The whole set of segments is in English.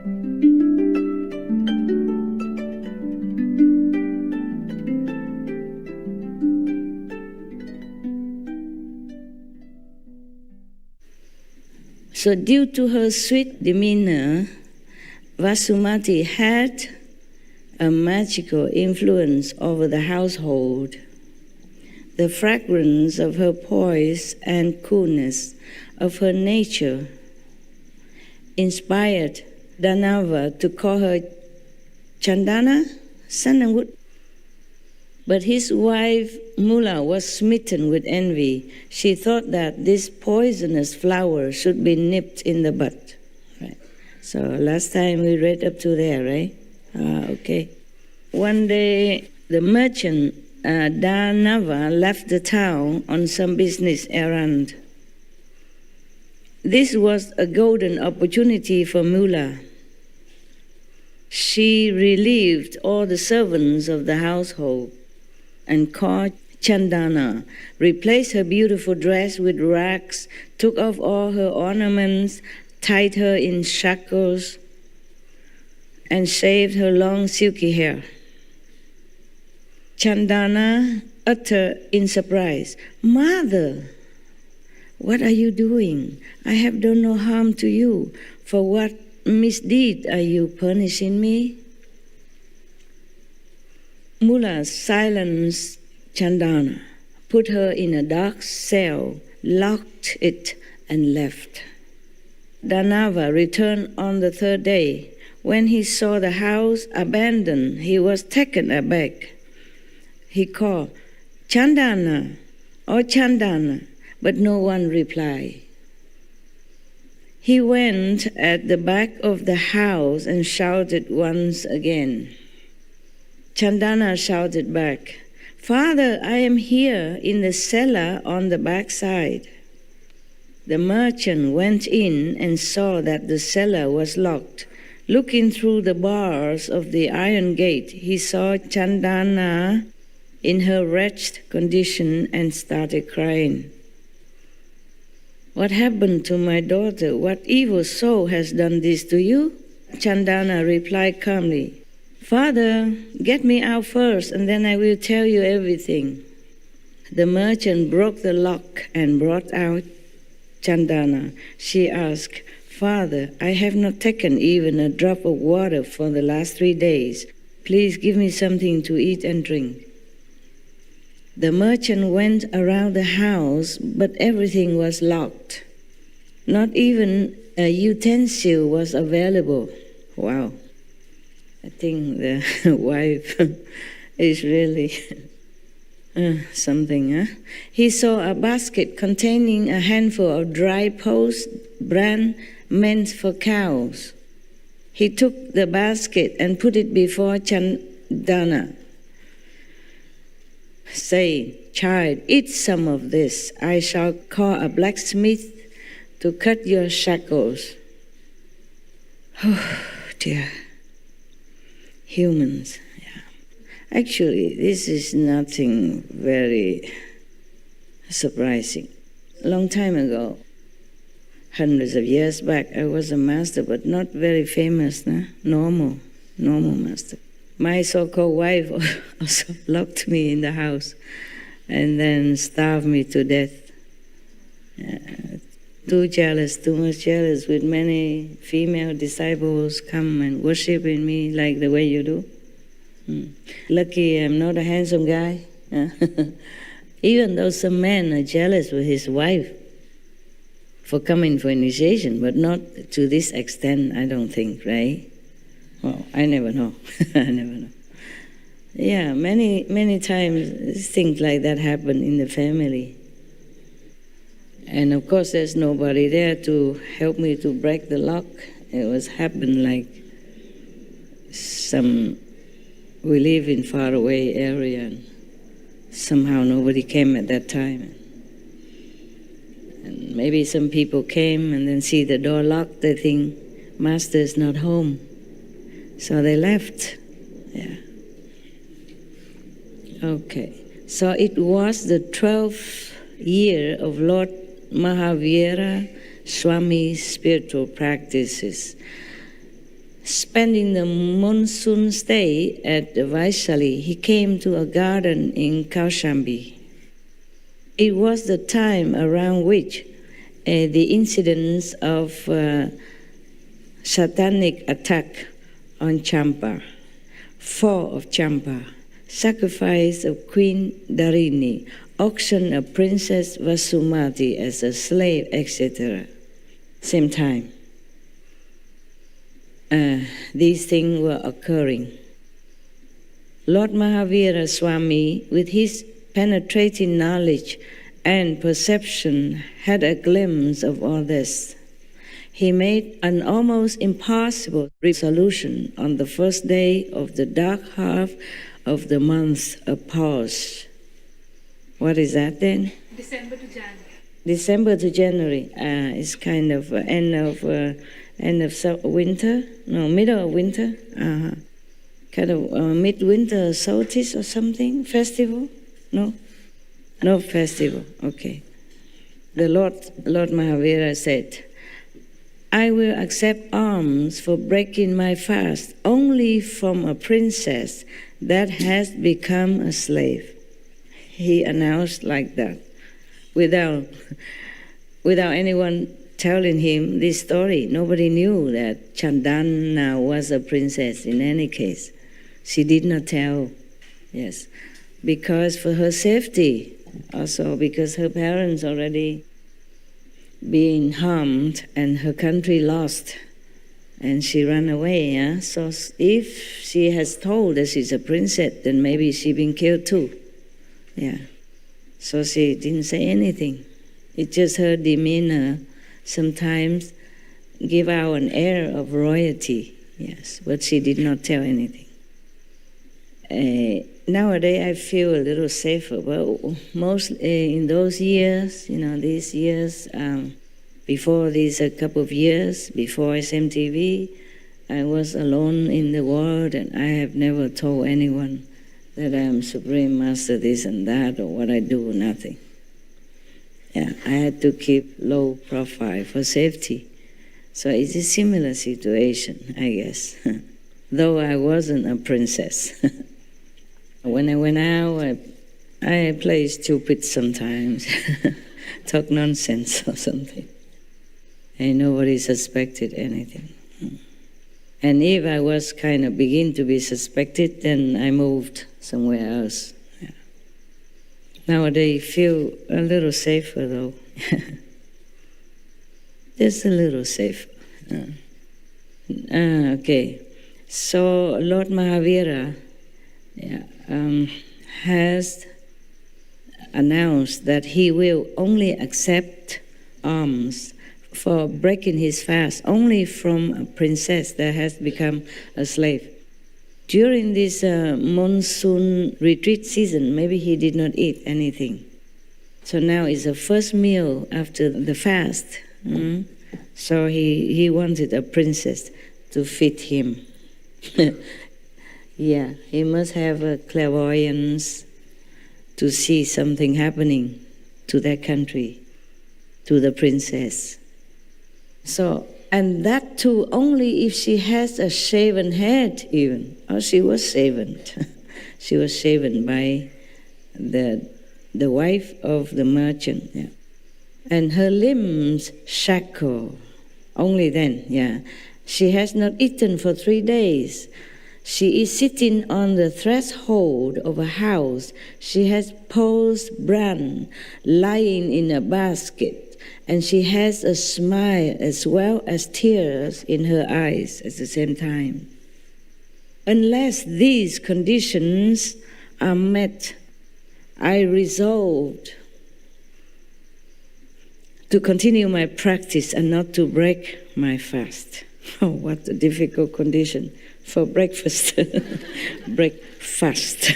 So due to her sweet demeanor, Vasumati had a magical influence over the household. The fragrance of her poise and coolness of her nature inspired Danava to call her Chandana, sandalwood. But his wife Mula was smitten with envy. She thought that this poisonous flower should be nipped in the bud. Right. So last time we read up to there, right? Okay. One day the merchant Danava left the town on some business errand. This was a golden opportunity for Mula. She relieved all the servants of the household and called Chandana, replaced her beautiful dress with rags, took off all her ornaments, tied her in shackles, and shaved her long silky hair. Chandana uttered in surprise, "Mother, what are you doing? I have done no harm to you. For what misdeed are you punishing me?" Mula silenced Chandana, put her in a dark cell, locked it, and left. Danava returned on the third day. When he saw the house abandoned, he was taken aback. He called, "Chandana, oh Chandana," but no one replied. He went at the back of the house and shouted once again. Chandana shouted back, "Father, I am here in the cellar on the back side." The merchant went in and saw that the cellar was locked. Looking through the bars of the iron gate, he saw Chandana in her wretched condition and started crying. "What happened to my daughter? What evil soul has done this to you?" Chandana replied calmly, "Father, get me out first, and then I will tell you everything." The merchant broke the lock and brought out Chandana. She asked, "Father, I have not taken even a drop of water for the last 3 days. Please give me something to eat and drink." The merchant went around the house, but everything was locked. Not even a utensil was available. Wow. I think the wife is really something, huh? He saw a basket containing a handful of dry post bran meant for cows. He took the basket and put it before Chandana, saying, "Child, eat some of this. I shall call a blacksmith to cut your shackles." Oh, dear. Humans, yeah. Actually, this is nothing very surprising. A long time ago, hundreds of years back, I was a master, but not very famous, normal master. My so-called wife also locked me in the house and then starved me to death. Too much jealous, with many female disciples come and worship in me like the way you do. Lucky I'm not a handsome guy. Even though some men are jealous with his wife for coming for initiation, but not to this extent, I don't think, right? Well, I never know. I never know. Yeah, many times things like that happen in the family. And of course, there's nobody there to help me to break the lock. It was happened like we live in faraway area, and somehow nobody came at that time. And maybe some people came and then see the door locked. They think Master is not home, so they left. Yeah. Okay. So it was the 12th year of Lord Mahavira Swami's spiritual practices. Spending the monsoon stay at Vaishali, he came to a garden in Kaushambi. It was the time around which the incidents of satanic attack on Champa, fall of Champa, sacrifice of Queen Darini, auction of Princess Vasumati as a slave, etc. Same time. These things were occurring. Lord Mahavira Swami, with his penetrating knowledge and perception, had a glimpse of all this. He made an almost impossible resolution on the first day of the dark half of the month of Pause. What is that then? December to January. December to January. It's kind of end of winter. No, middle of winter. Kind of midwinter solstice or something. Festival? No, no festival. Okay. The Lord Mahavira said, "I will accept alms for breaking my fast only from a princess that has become a slave." He announced like that, without anyone telling him this story. Nobody knew that Chandana was a princess in any case. She did not tell, yes, because for her safety, also because her parents already being harmed and her country lost, and she ran away. Yeah? So if she has told that she's a princess, then maybe she been killed too. Yeah. So she didn't say anything. It's just her demeanor sometimes give out an air of royalty, yes, but she did not tell anything. Nowadays I feel a little safer, but mostly in those years, these years, before these a couple of years, before SMTV, I was alone in the world, and I have never told anyone that I am Supreme Master this and that, or what I do, nothing. Yeah, I had to keep low profile for safety. So it's a similar situation, I guess, though I wasn't a princess. When I went out, I play stupid sometimes, talk nonsense or something. And nobody suspected anything. And if I was kind of begin to be suspected, then I moved somewhere else. Yeah. Nowadays, I feel a little safer, though. Just a little safer. Okay. So Lord Mahavira has announced that he will only accept alms for breaking his fast only from a princess that has become a slave. During this monsoon retreat season, maybe he did not eat anything. So now it's the first meal after the fast. So he wanted a princess to feed him. Yeah, he must have a clairvoyance to see something happening to that country, to the princess. So, and that too only if she has a shaven head even. Oh, she was shaven. She was shaven by the wife of the merchant. Yeah. And her limbs shackled. Only then, yeah. She has not eaten for 3 days. She is sitting on the threshold of a house. She has posed bran lying in a basket, and she has a smile as well as tears in her eyes at the same time. Unless these conditions are met, I resolved to continue my practice and not to break my fast. Oh, what a difficult condition for breakfast. Breakfast.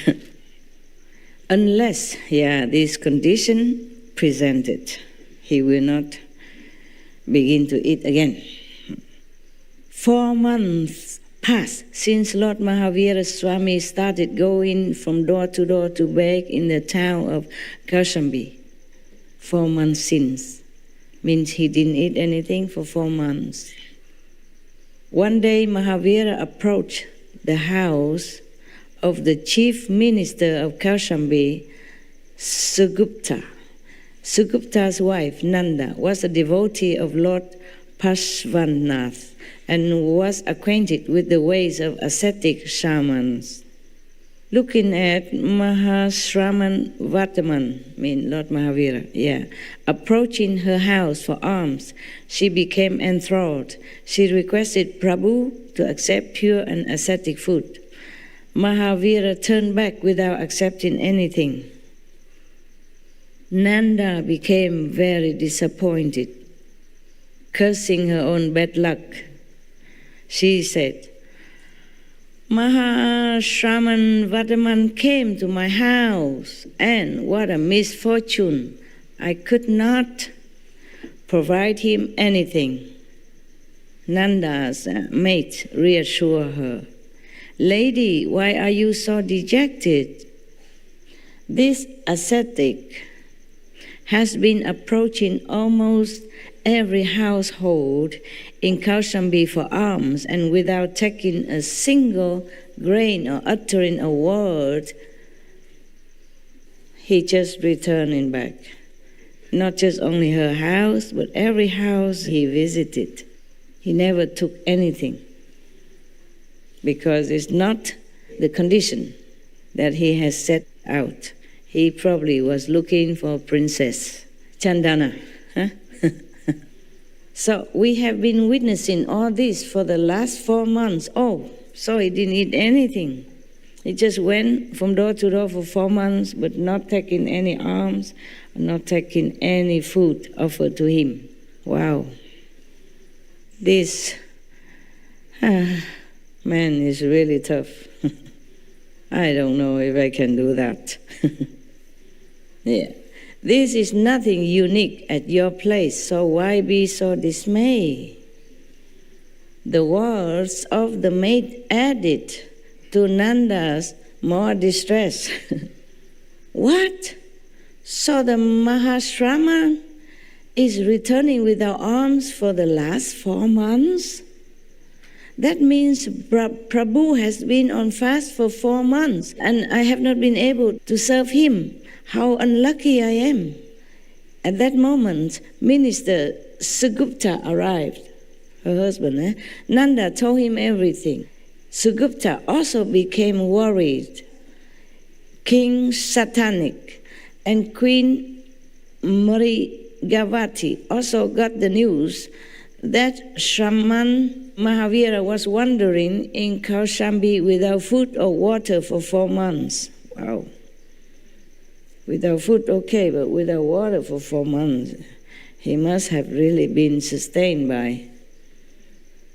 Unless, this condition presented, he will not begin to eat again. 4 months passed since Lord Mahavira Swami started going from door to beg in the town of Kaushambi. 4 months since. Means he didn't eat anything for 4 months. One day Mahavira approached the house of the chief minister of Kaushambi, Sugupta. Sugupta's wife, Nanda, was a devotee of Lord Parshvanath and was acquainted with the ways of ascetic shamans. Looking at Mahashraman Vataman, Lord Mahavira, approaching her house for alms, she became enthralled. She requested Prabhu to accept pure and ascetic food. Mahavira turned back without accepting anything. Nanda became very disappointed, cursing her own bad luck. She said, Mahashraman Vadaman came to my house, and what a misfortune! I could not provide him anything. Nanda's mate reassured her, Lady, why are you so dejected? This ascetic has been approaching almost every household in Kaushambi for alms, and without taking a single grain or uttering a word, he just returning back. Not just only her house, but every house he visited. He never took anything, because it's not the condition that he has set out. He probably was looking for a princess, Chandana. Huh? So we have been witnessing all this for the last 4 months. Oh, so he didn't eat anything. He just went from door to door for 4 months, but not taking any alms, not taking any food offered to him. Wow. This man is really tough. I don't know if I can do that. Yeah. This is nothing unique at your place, so why be so dismayed? The words of the maid added to Nanda's more distress. What? So the Mahashraman is returning without alms for the last 4 months? That means Prabhu has been on fast for 4 months, and I have not been able to serve him. How unlucky I am. At that moment, Minister Sugupta arrived, her husband. Nanda told him everything. Sugupta also became worried. King Satanik and Queen Marigavati also got the news that Shraman Mahavira was wandering in Kaushambi without food or water for 4 months. Wow. Without food, okay, but without water for 4 months, he must have really been sustained by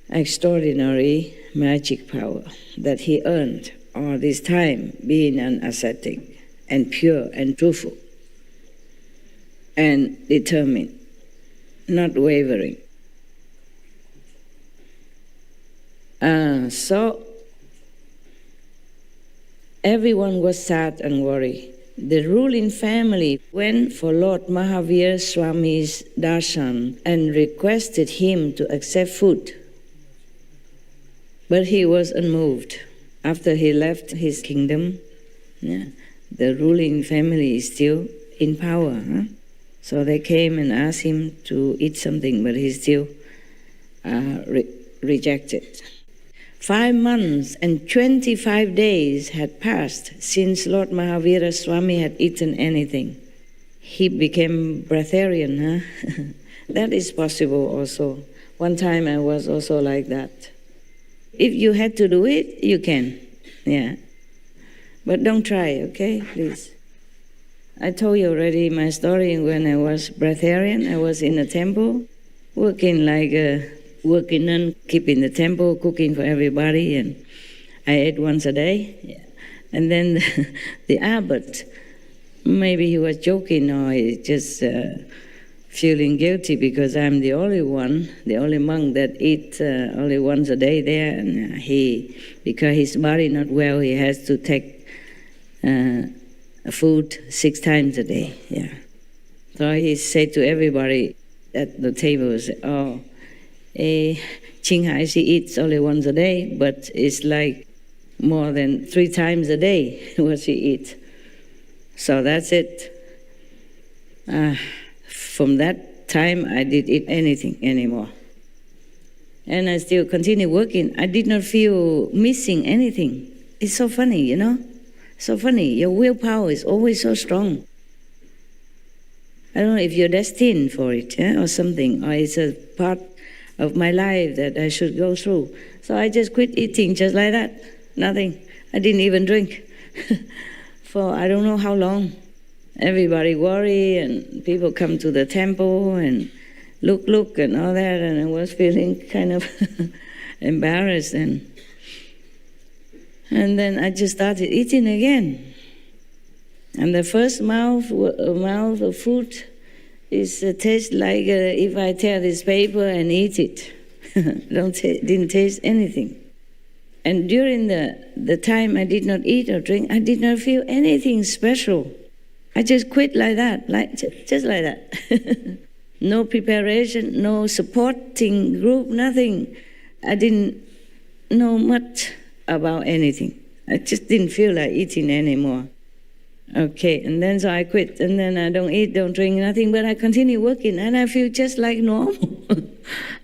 extraordinary magic power that he earned all this time, being an ascetic and pure and truthful and determined, not wavering. So everyone was sad and worried. The ruling family went for Lord Mahavira Swami's darshan and requested him to accept food. But he was unmoved. After he left his kingdom, the ruling family is still in power. So they came and asked him to eat something, but he still rejected. 5 months and 25 days had passed since Lord Mahavira Swami had eaten anything. He became breatharian. That is possible also. One time I was also like that. If you had to do it, you can. Yeah. But don't try, okay? Please. I told you already my story when I was breatharian. I was in a temple, working like a working nun, keeping the temple, cooking for everybody, and I ate once a day. Yeah. And then the abbot, maybe he was joking or he just feeling guilty because I'm the only one, the only monk that eats only once a day there, and because his body not well, he has to take food 6 times a day. Yeah. So he said to everybody at the table, "Oh, Ching, she eats only once a day, but it's like more than 3 times a day what she eats. So that's it. From that time, I didn't eat anything anymore. And I still continue working. I did not feel missing anything. It's so funny, you know? So funny. Your willpower is always so strong. I don't know if you're destined for it, or something, or it's a part of my life that I should go through. So I just quit eating just like that. Nothing. I didn't even drink for I don't know how long. Everybody worry, and people come to the temple and look and all that, and I was feeling kind of embarrassed, and then I just started eating again. And the first mouth of food is tastes like if I tear this paper and eat it. Didn't taste anything. And during the time I did not eat or drink, I did not feel anything special. I just quit like that, just like that. No preparation, no supporting group, nothing. I didn't know much about anything. I just didn't feel like eating anymore. Okay, and then so I quit, and then I don't eat, don't drink, nothing, but I continue working, and I feel just like normal.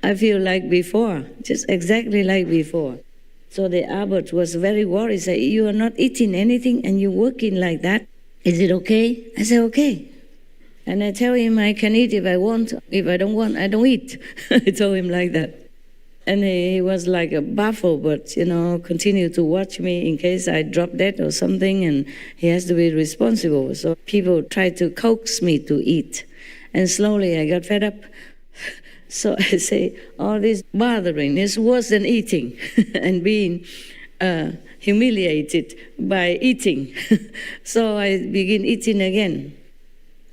I feel like before, just exactly like before. So the abbot was very worried, said, you are not eating anything and you're working like that. Is it okay? I said, okay. And I tell him I can eat if I want. If I don't want, I don't eat. I told him like that. And he was like a baffled, but, continued to watch me in case I drop dead or something, and he has to be responsible. So people tried to coax me to eat. And slowly I got fed up. So I say, all this bothering is worse than eating and being humiliated by eating. So I begin eating again.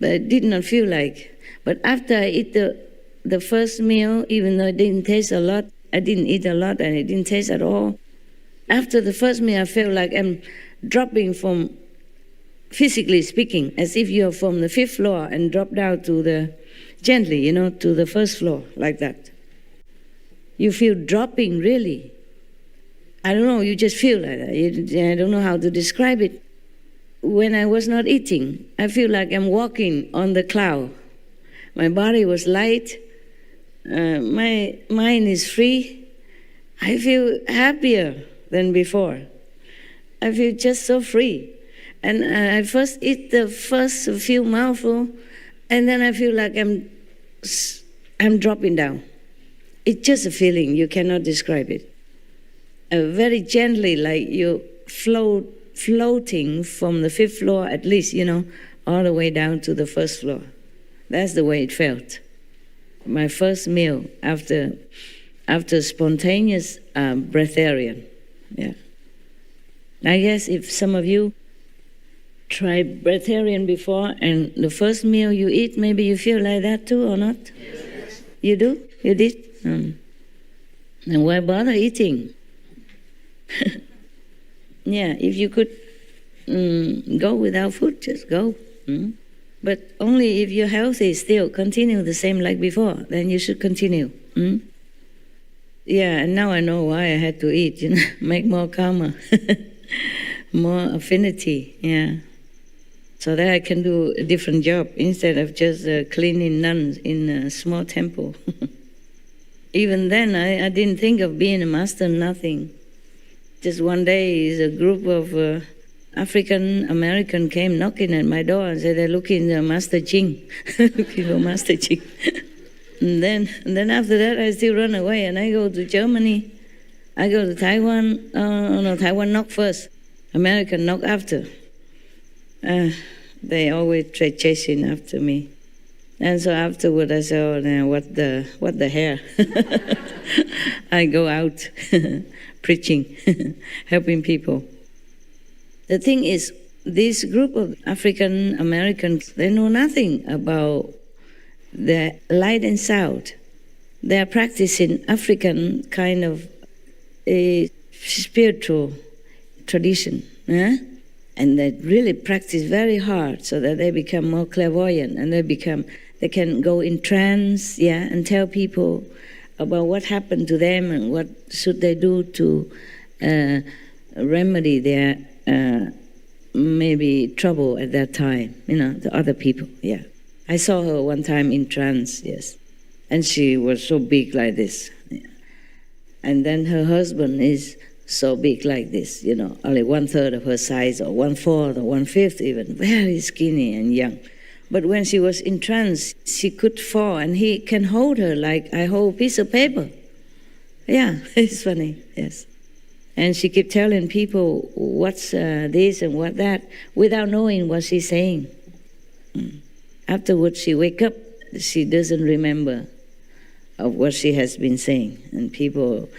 But I did not feel like. But after I eat the first meal, even though it didn't taste a lot, I didn't eat a lot and it didn't taste at all. After the first meal, I felt like I'm dropping from, physically speaking, as if you're from the 5th floor and drop down to gently, to the 1st floor, like that. You feel dropping, really. I don't know, you just feel like that. I don't know how to describe it. When I was not eating, I feel like I'm walking on the cloud. My body was light. My mind is free. I feel happier than before. I feel just so free. And I first eat the first few mouthfuls, and then I feel like I'm dropping down. It's just a feeling, you cannot describe it. Very gently, like you floating from the 5th floor, at least, all the way down to the 1st floor. That's the way it felt. My first meal after spontaneous breatharian. Yeah. I guess if some of you tried breatharian before and the first meal you eat, maybe you feel like that too or not? Yes. You do? You did? And why bother eating? Yeah, if you could go without food, just go. But only if you're healthy still, continue the same like before, then you should continue. Yeah, and now I know why I had to eat, make more karma, more affinity, yeah. So that I can do a different job instead of just cleaning nuns in a small temple. Even then, I didn't think of being a master, nothing. Just one day, a group of African American came knocking at my door and said they're looking for Master Ching, looking for Master Ching. And then after that, I still run away and I go to Germany. I go to Taiwan. Taiwan knock first, American knock after. They always try chasing after me. And so afterward, I said, "Oh, now what the hell?" I go out preaching, helping people. The thing is, this group of African Americans, they know nothing about the light and sound. They are practicing African kind of a spiritual tradition, and they really practice very hard so that they become more clairvoyant and they can go in trance, and tell people about what happened to them and what should they do to remedy their maybe trouble at that time, the other people, yeah. I saw her one time in trance, yes. And she was so big like this. Yeah. And then her husband is so big like this, only 1/3 of her size, or 1/4 or 1/5 even, very skinny and young. But when she was in trance, she could fall, and he can hold her like I hold a piece of paper. Yeah, it's funny, yes. And she kept telling people what's this and what that, without knowing what she's saying. Afterwards, she wake up, she doesn't remember of what she has been saying. And people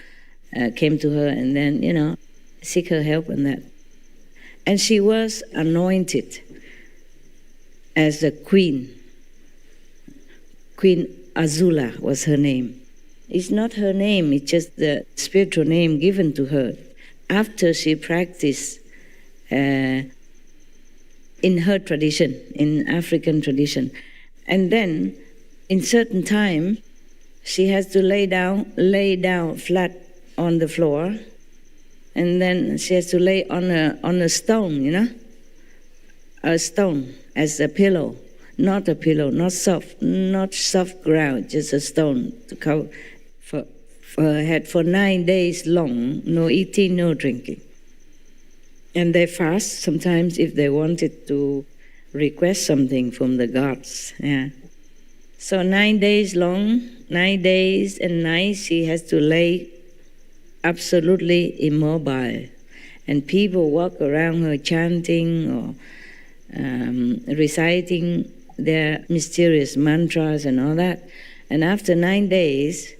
came to her and then, seek her help in that. And she was anointed as a queen. Queen Azula was her name. It's not her name, it's just the spiritual name given to her after she practiced in her tradition, in African tradition. And then, in certain time, she has to lay down flat on the floor, and then she has to lay on a stone, a stone as a pillow, not soft ground, just a stone to cover for her head for 9 days long, no eating, no drinking. And they fast sometimes if they wanted to request something from the gods. Yeah. So 9 days long, 9 days and nights, she has to lay absolutely immobile. And people walk around her chanting or reciting their mysterious mantras and all that. And after 9 days,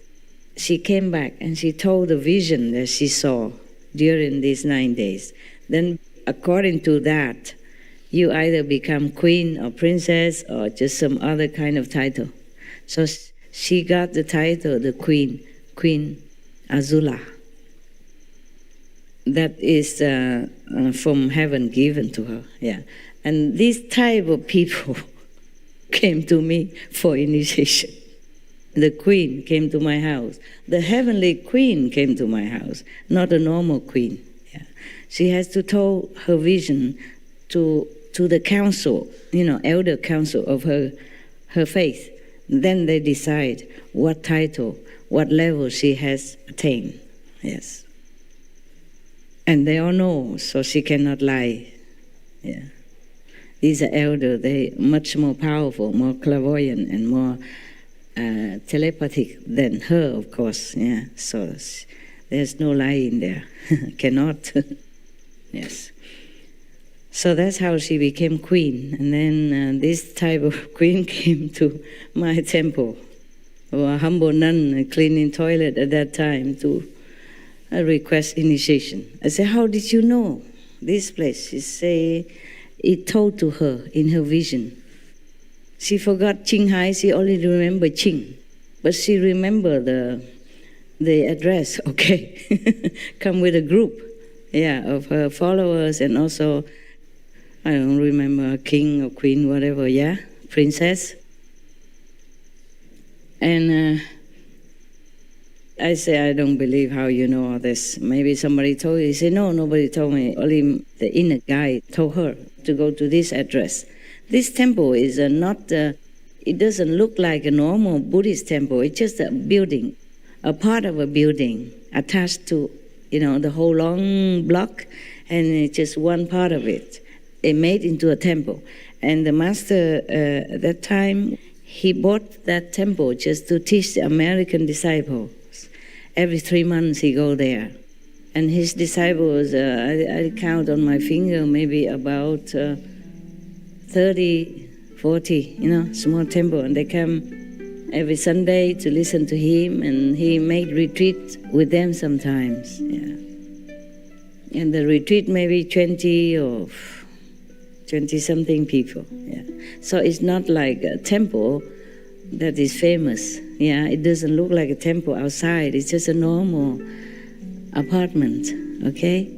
she came back and she told the vision that she saw during these 9 days. Then according to that, you either become queen or princess or just some other kind of title. So she got the title, the Queen Azula. That is from heaven given to her, yeah. And these type of people came to me for initiation. The queen came to my house. The heavenly queen came to my house, not a normal queen. Yeah. She has to tell her vision to the council, elder council of her faith. Then they decide what title, what level she has attained. Yes. And they all know, so she cannot lie. Yeah. These are elder, they much more powerful, more clairvoyant, and more telepathic than her, of course. Yeah. So there's no lie in there. Cannot. Yes. So that's how she became queen. And then this type of queen came to my temple, or a humble nun cleaning toilet at that time to request initiation. I said, how did you know this place? She said, it told to her in her vision. She forgot Ching Hai, she only remembered Ching. But she remembered the address, okay. Come with a group, yeah, of her followers, and also, I don't remember, king or queen, whatever, yeah, princess. And I say, I don't believe how you know all this. Maybe somebody told you. He said, no, nobody told me. Only the inner guide told her to go to this address. This temple is not, it doesn't look like a normal Buddhist temple. It's just a building, a part of a building attached to, the whole long block, and it's just one part of it. It made into a temple. And the master at that time, he bought that temple just to teach the American disciples. Every 3 months he go there. And his disciples, I count on my finger, maybe about 30, 40, small temple. And they come every Sunday to listen to him, and he made retreat with them sometimes. Yeah. And the retreat maybe 20 or 20-something people. Yeah. So it's not like a temple that is famous. Yeah, it doesn't look like a temple outside. It's just a normal apartment, okay?